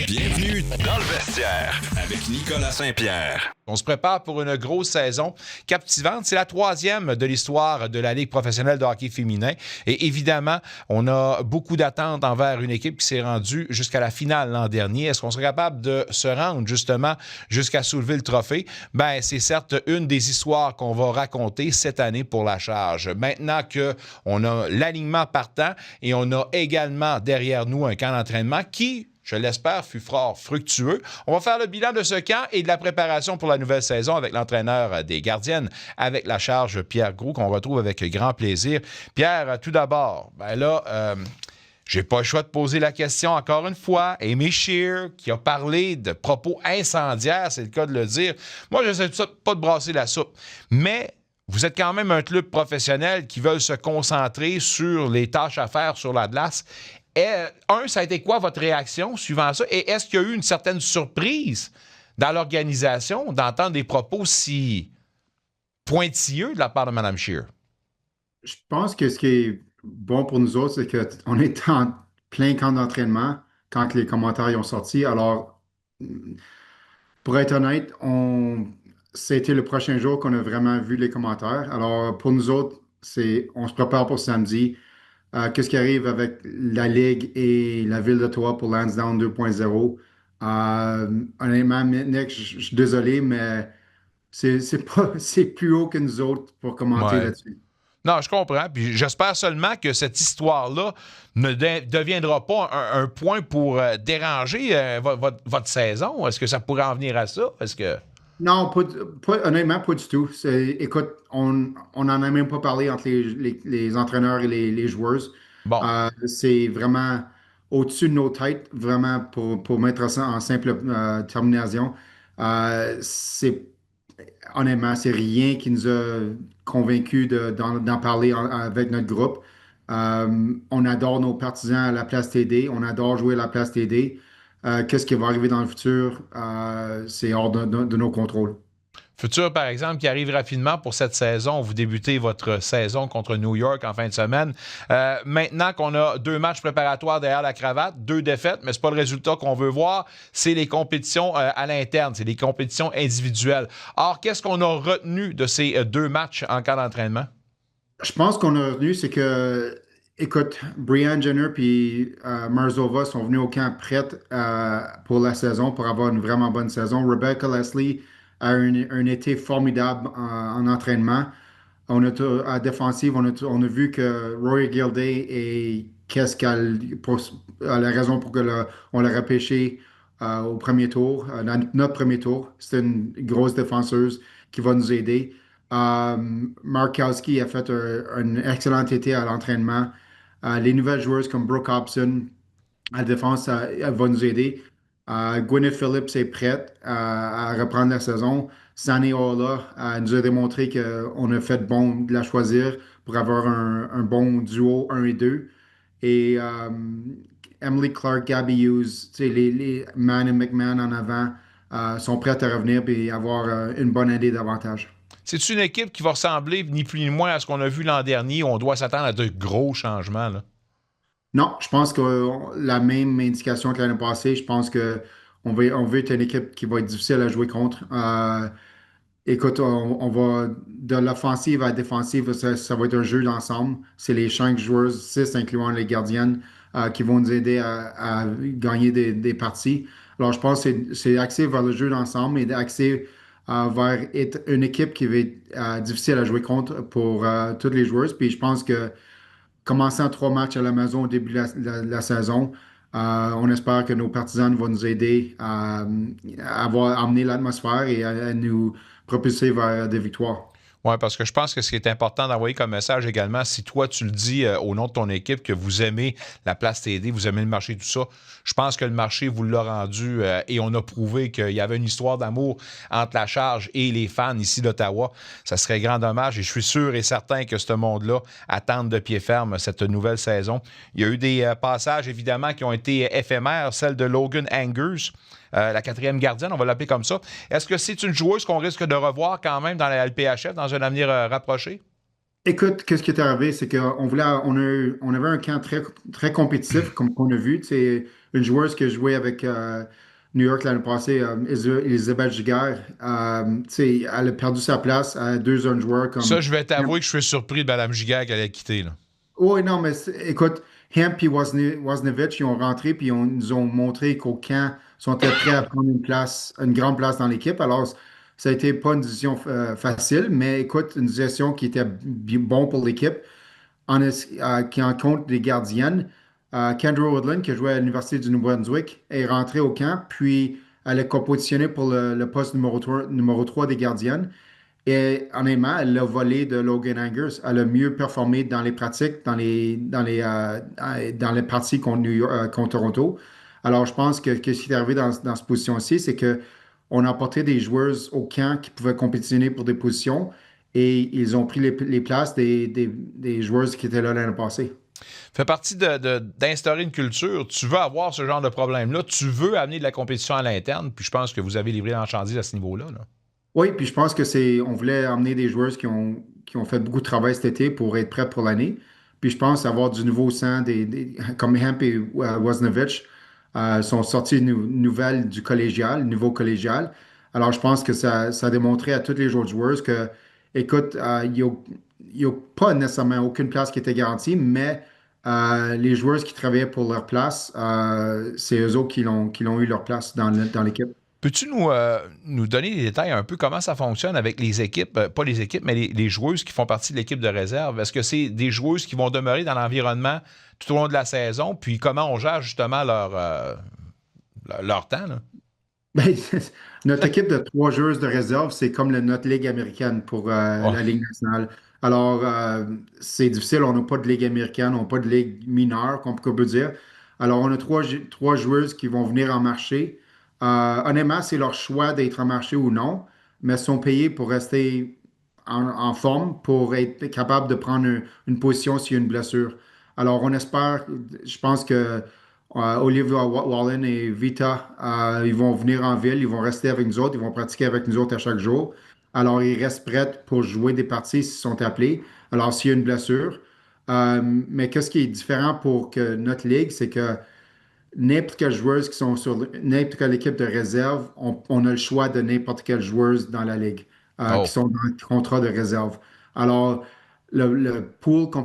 Bienvenue dans le vestiaire avec Nicolas Saint-Pierre. On se prépare pour une grosse saison captivante. C'est la 3e de l'histoire de la Ligue professionnelle de hockey féminin. Et évidemment, on a beaucoup d'attentes envers une équipe qui s'est rendue jusqu'à la finale l'an dernier. Est-ce qu'on serait capable de se rendre justement jusqu'à soulever le trophée? Bien, c'est certes une des histoires qu'on va raconter cette année pour la charge. Maintenant qu'on a l'alignement partant et on a également derrière nous un camp d'entraînement qui, je l'espère, fut fort fructueux. On va faire le bilan de ce camp et de la préparation pour la nouvelle saison avec l'entraîneur des gardiennes, avec la charge Pierre Groulx, qu'on retrouve avec grand plaisir. Pierre, tout d'abord, j'ai pas le choix de poser la question encore une fois. Amy Shear, qui a parlé de propos incendiaires, c'est le cas de le dire. Moi, je n'essaie pas de brasser la soupe, mais vous êtes quand même un club professionnel qui veut se concentrer sur les tâches à faire sur la glace. Ça a été quoi votre réaction suivant ça? Et est-ce qu'il y a eu une certaine surprise dans l'organisation d'entendre des propos si pointilleux de la part de Mme Shear? Je pense que ce qui est bon pour nous autres, c'est qu'on est en plein camp d'entraînement quand les commentaires y ont sorti. Alors, pour être honnête, c'était le prochain jour qu'on a vraiment vu les commentaires. Alors, pour nous autres, on se prépare pour samedi. Qu'est-ce qui arrive avec la Ligue et la Ville d'Ottawa pour Lansdowne 2.0? Honnêtement, Nick, je suis désolé, mais c'est plus haut que nous autres pour commenter là-dessus. Non, je comprends. Puis j'espère seulement que cette histoire-là ne deviendra pas un point pour déranger votre saison. Est-ce que ça pourrait en venir à ça? Non, honnêtement, pas du tout. Écoute, on n'en a même pas parlé entre les entraîneurs et les joueurs. Bon. C'est vraiment au-dessus de nos têtes, vraiment, pour mettre ça en simple termination. Honnêtement, c'est rien qui nous a convaincus d'en parler avec notre groupe. On adore nos partisans à la place TD. On adore jouer à la place TD. Qu'est-ce qui va arriver dans le futur? C'est hors de nos contrôles. Futur, par exemple, qui arrive rapidement pour cette saison. Vous débutez votre saison contre New York en fin de semaine. Maintenant qu'on a 2 matchs préparatoires derrière la cravate, 2 défaites, mais ce n'est pas le résultat qu'on veut voir. C'est les compétitions à l'interne, c'est les compétitions individuelles. Or, qu'est-ce qu'on a retenu de ces 2 matchs en camp d'entraînement? Je pense qu'on a retenu, c'est que, écoute, Brianne Jenner et Marzova sont venus au camp prêtes pour la saison, pour avoir une vraiment bonne saison. Rebecca Leslie a un été formidable en entraînement. À défensive, on a vu que Rory Gilday et la raison pour que on l'a repêché au premier tour, dans notre premier tour. C'est une grosse défenseuse qui va nous aider. Markowski a fait un excellent été à l'entraînement. Les nouvelles joueuses comme Brooke Hobson à la défense, elle va nous aider. Gwyneth Phillips est prête à reprendre la saison. Sani Ola nous a démontré qu'on a fait bon de la choisir pour avoir un bon duo 1 et 2. Et Emily Clark, Gabby Hughes, les Mann et McMahon en avant sont prêts à revenir et avoir une bonne année davantage. C'est une équipe qui va ressembler ni plus ni moins à ce qu'on a vu l'an dernier. On doit s'attendre à de gros changements, là. Non, je pense que la même indication que l'année passée. Je pense qu'on veut être une équipe qui va être difficile à jouer contre. Écoute, on va de l'offensive à la défensive, ça va être un jeu d'ensemble. C'est les 5 joueurs, 6 incluant les gardiennes, qui vont nous aider à gagner des parties. Alors, je pense que c'est axé vers le jeu d'ensemble et axé vers être une équipe qui va être difficile à jouer contre pour toutes les joueuses. Puis je pense que commencer en 3 matchs à la maison au début de la saison, on espère que nos partisans vont nous aider à amener l'atmosphère et à nous propulser vers des victoires. Oui, parce que je pense que ce qui est important d'envoyer comme message également, si toi, tu le dis au nom de ton équipe, que vous aimez la place TD, vous aimez le marché, tout ça, je pense que le marché vous l'a rendu et on a prouvé qu'il y avait une histoire d'amour entre la charge et les fans ici d'Ottawa. Ça serait grand dommage et je suis sûr et certain que ce monde-là attend de pied ferme cette nouvelle saison. Il y a eu des passages, évidemment, qui ont été éphémères, celle de Logan Angers, la 4e gardienne, on va l'appeler comme ça. Est-ce que c'est une joueuse qu'on risque de revoir quand même dans la LPHF dans un avenir rapproché? Écoute, qu'est-ce qui est arrivé, c'est on avait un camp très, très compétitif, comme on a vu. C'est une joueuse qui a joué avec New York l'année passée, Elisabeth Giguère, elle a perdu sa place à deux jeunes joueurs comme. Ça, je vais t'avouer que je suis surpris de Mme Giguère qu'elle ait quitté, là. Oui, non, mais écoute, Hemp et Wozniewicz, ils ont rentré puis ils nous ont montré qu'au camp, ils sont prêts à prendre une place, une grande place dans l'équipe. Alors, ça a été pas une décision facile, mais écoute, une décision qui était bon pour l'équipe, qui en compte des gardiennes. Kendra Woodland, qui a joué à l'Université du Nouveau-Brunswick, est rentrée au camp, puis elle est compétitionnée pour le poste numéro 3 des gardiennes. Et honnêtement, elle l'a volé de Logan Angers. Elle a mieux performé dans les pratiques, dans les parties contre, contre Toronto. Alors, je pense que ce qui est arrivé dans cette position-ci, c'est que on a apporté des joueuses au camp qui pouvaient compétitionner pour des positions et ils ont pris les places des joueuses qui étaient là l'année passée. Fait partie d'instaurer une culture. Tu veux avoir ce genre de problème-là. Tu veux amener de la compétition à l'interne. Puis je pense que vous avez livré la marchandise à ce niveau-là, là. Oui, puis je pense on voulait emmener des joueuses qui ont fait beaucoup de travail cet été pour être prêts pour l'année. Puis je pense avoir du nouveau sang, comme Hemp et Wozniewicz sont sortis nouvelles du collégial, niveau collégial. Alors je pense que ça a démontré à toutes les autres joueuses que, écoute, il n'y a pas nécessairement aucune place qui était garantie, mais les joueuses qui travaillaient pour leur place, c'est eux autres qui l'ont eu leur place dans l'équipe. Peux-tu nous donner des détails un peu comment ça fonctionne avec les équipes, pas les équipes, mais les joueuses qui font partie de l'équipe de réserve? Est-ce que c'est des joueuses qui vont demeurer dans l'environnement tout au long de la saison? Puis comment on gère justement leur temps, là? Ben, notre équipe de trois joueuses de réserve, c'est comme notre ligue américaine pour la Ligue nationale. Alors, c'est difficile, on n'a pas de ligue américaine, on n'a pas de ligue mineure, qu'on peut dire. Alors, on a trois joueuses qui vont venir en marché. Honnêtement, c'est leur choix d'être en marché ou non, mais elles sont payées pour rester en forme, pour être capable de prendre une position s'il y a une blessure. Alors, on espère, je pense que Olivia Wallen et Vita, ils vont venir en ville, ils vont rester avec nous autres, ils vont pratiquer avec nous autres à chaque jour. Alors, ils restent prêts pour jouer des parties s'ils sont appelés. Alors, s'il y a une blessure. Mais qu'est-ce qui est différent pour que notre ligue, c'est que n'importe quelle joueuse qui sont sur n'importe quelle équipe de réserve, on a le choix de n'importe quelle joueuse dans la ligue qui sont dans le contrat de réserve. Alors, le pool qu'on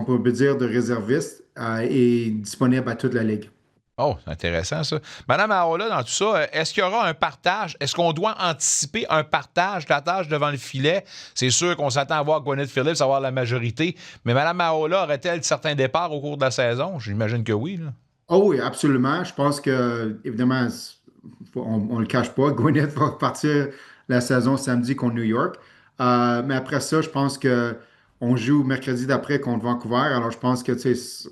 peut dire de réservistes est disponible à toute la ligue. Oh, c'est intéressant, ça. Madame Aola, dans tout ça, est-ce qu'il y aura un partage? Est-ce qu'on doit anticiper un partage de la tâche devant le filet? C'est sûr qu'on s'attend à voir Gwyneth Phillips avoir la majorité, mais Madame Aola aurait-elle certains départs au cours de la saison? J'imagine que oui, là. Oh oui, absolument. Je pense que, évidemment, on ne le cache pas, Gwyneth va partir la saison samedi contre New York. Mais après ça, je pense que on joue mercredi d'après contre Vancouver. Alors, je pense que tu sais,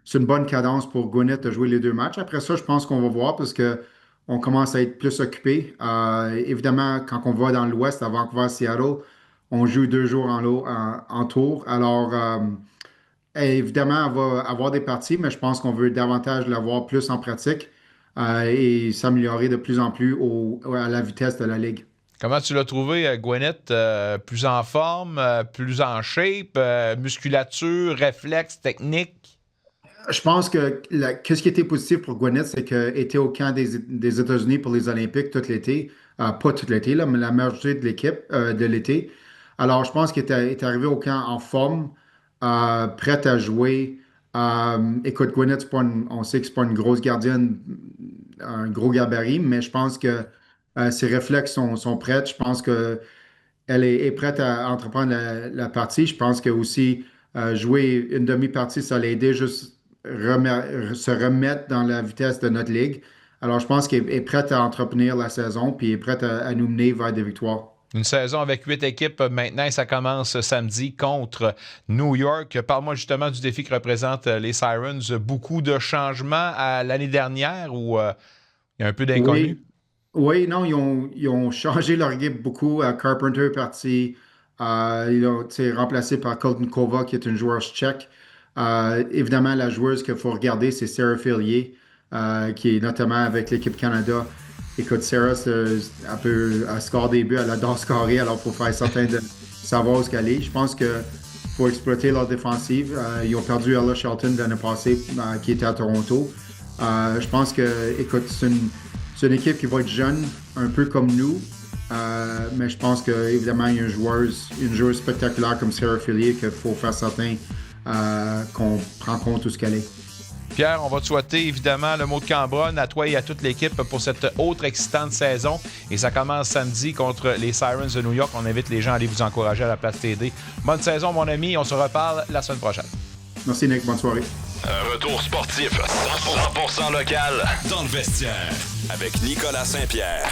c'est une bonne cadence pour Gwyneth de jouer les deux matchs. Après ça, je pense qu'on va voir parce que on commence à être plus occupé. Évidemment, quand on va dans l'Ouest, à Vancouver, Seattle, on joue 2 jours en tour. Alors, évidemment, elle va avoir des parties, mais je pense qu'on veut davantage l'avoir plus en pratique et s'améliorer de plus en plus à la vitesse de la Ligue. Comment tu l'as trouvé, Gwyneth? Plus en forme, plus en shape, musculature, réflexe, technique? Je pense que ce qui était positif pour Gwyneth, c'est qu'elle était au camp des États-Unis pour les Olympiques tout l'été. Pas tout l'été, là, mais la majorité de l'équipe de l'été. Alors, je pense qu'elle est arrivée au camp en forme, prête à jouer. Écoute, Gwyneth, on sait que c'est pas une grosse gardienne, un gros gabarit, mais je pense que ses réflexes sont prêts. Je pense que elle est prête à entreprendre la partie. Je pense que aussi jouer une demi-partie, ça l'a aidé juste se remettre dans la vitesse de notre ligue. Alors, je pense qu'elle est prête à entretenir la saison, puis elle est prête à nous mener vers des victoires. Une saison avec 8 équipes maintenant et ça commence samedi contre New York. Parle-moi justement du défi que représentent les Sirens. Beaucoup de changements à l'année dernière où il y a un peu d'inconnu? Oui, non, ils ont changé leur équipe beaucoup. Carpenter est parti. Ils ont été remplacé par Koltenkova, qui est une joueuse tchèque. Évidemment, la joueuse qu'il faut regarder, c'est Sarah Fillier, qui est notamment avec l'équipe Canada. Écoute, Sarah, elle score des buts, elle adore scorer, alors il faut faire certain de savoir où qu'elle est. Je pense qu'il faut exploiter leur défensive. Ils ont perdu Ella Shelton l'année passée, qui était à Toronto. Je pense que, écoute, c'est une équipe qui va être jeune, un peu comme nous. Mais je pense qu'évidemment, il y a une joueuse spectaculaire comme Sarah Fillier qu'il faut faire certain qu'on prend compte de ce qu'elle est. Pierre, on va te souhaiter évidemment le mot de Cambronne à toi et à toute l'équipe pour cette autre excitante saison. Et ça commence samedi contre les Sirens de New York. On invite les gens à aller vous encourager à la place TD. Bonne saison, mon ami. On se reparle la semaine prochaine. Merci, Nick. Bonne soirée. Un retour sportif 100% local dans le vestiaire avec Nicolas Saint-Pierre.